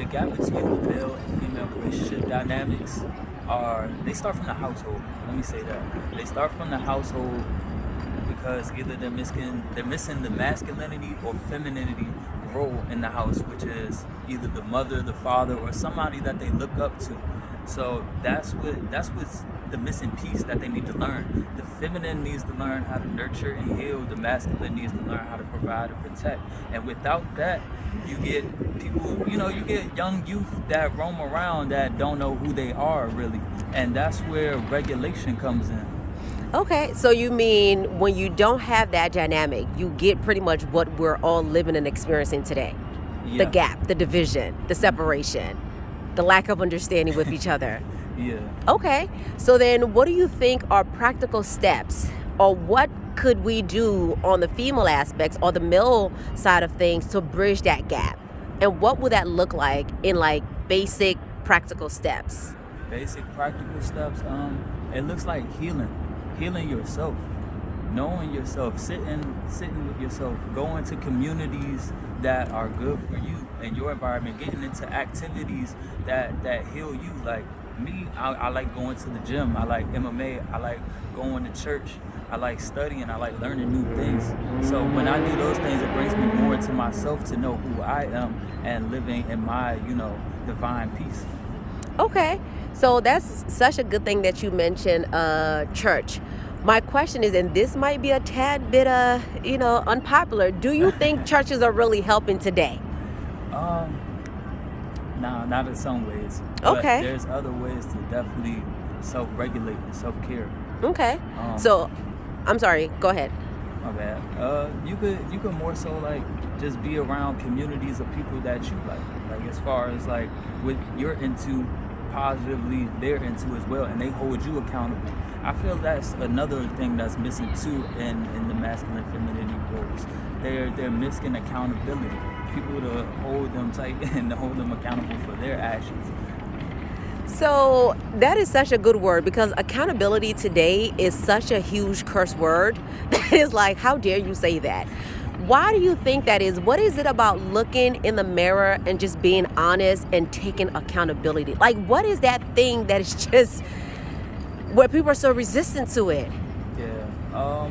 the gap between the male and female relationship dynamics they start from the household. Let me say that. They start from the household because either they're missing the masculinity or femininity role in the house, which is either the mother, the father, or somebody that they look up to. So that's what's the missing piece that they need to learn. The feminine needs to learn how to nurture and heal. The masculine needs to learn how to provide and protect. And without that, you get people, you get young youth that roam around that don't know who they are really. And that's where regulation comes in. Okay, so you mean when you don't have that dynamic, you get pretty much what we're all living and experiencing today. The Yeah. gap, the division, the separation, the lack of understanding with each other. Yeah. Okay, so then what do you think are practical steps, or what could we do on the female aspects or the male side of things to bridge that gap? And what would that look like in like basic practical steps? Basic practical steps. It looks like healing yourself, knowing yourself, sitting with yourself, going to communities that are good for you and your environment, getting into activities that heal you. Like me, I like going to the gym. I like MMA. I like going to church. I like studying. I like learning new things. So when I do those things, it brings me more into myself to know who I am and living in my, divine peace. Okay, so that's such a good thing that you mentioned church. My question is, and this might be a tad bit unpopular, do you think churches are really helping today? Nah, not in some ways. But Okay. there's other ways to definitely self-regulate and self-care. Okay, Um, so I'm sorry, go ahead. My bad. You could more so like just be around communities of people that you like. Like as far as like what you're into positively, they're into as well, and they hold you accountable. I feel that's another thing that's missing too in the masculine femininity roles. They're missing accountability. People to hold them tight and to hold them accountable for their actions. So that is such a good word, because accountability today is such a huge curse word. That is like, how dare you say that? Why do you think that is? What is it about looking in the mirror and just being honest and taking accountability? Like, what is that thing that is just where people are so resistant to it? Yeah.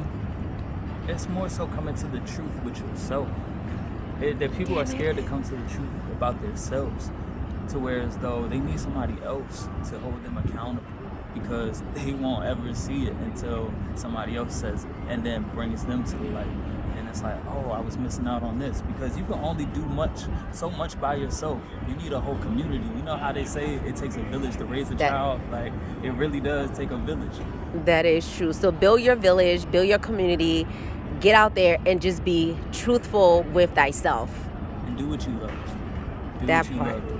It's more so coming to the truth with yourself. That people are scared to come to the truth about themselves, to where as though they need somebody else to hold them accountable, because they won't ever see it until somebody else says it and then brings them to the light. And it's like, oh, I was missing out on this, because you can only do so much by yourself. You need a whole community. You know how they say it takes a village to raise a child? Like, it really does take a village. That is true. So build your village, build your community, get out there and just be truthful with thyself. And do what you love. Do That what you part. love.